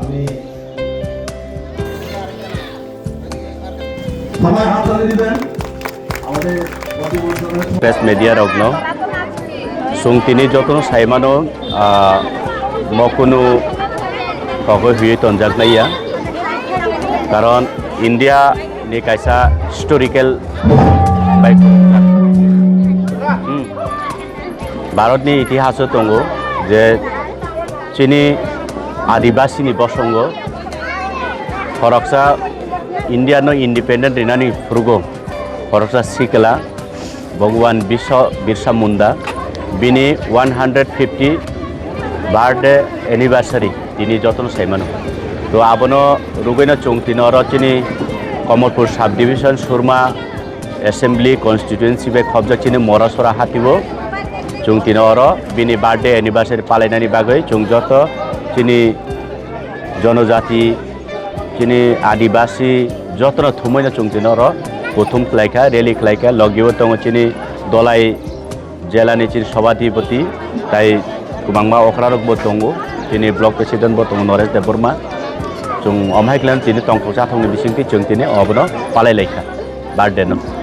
আমি সবাই হাত তালি দিবেন আমাদের প্রেস মিডিয়া রগ্ন সুংতিনি যতন সাইমানো মকুনু কগৈ হুই তনজাকনাইয়া কারণ ইন্ডিয়া नि कायसा हिस्टोरिकल बाइक भारतनि इतिहास दङ जे चिनि आदिवासीनि बसंग फरकसा इन्डियानो इंडिपेंडेंट रिनानि फुरगो फरकसा सिकला भगवान बिरसा मुंडा बिनि 150 बर्थडे एनिवर्सरी दिनै जतन साइमानो तो आबनो रुगैना चंगतिनो र चिनि कमलपुर सब डिविजन सुरमा एसेंब्ली कन्स्टिट्युएन्सि बे खबजा चिनि मरासरा हातिबो जों तिनो अर बिनि बर्थडे एनिवर्सरी पालायनायनि बागै जों जत चिनि जनजाति चिनि आदिवासी जतन थुमैना जों तिनो अर प्रथम क्लाइका रेली क्लाइका लगियो दङ चिनि दलाई जिल्लानि चिनि सभाधिपति ताई गोबांमा अख्रारकबो दङ चिनि ब्लक प्रेसिडेन्टबो दङ नरेश देबबर्मा जों अमहायक्लान तिनि तंखौ जाथावनि बिसिंथि जों तिनि अबनो पालायलायखा बार्थडे न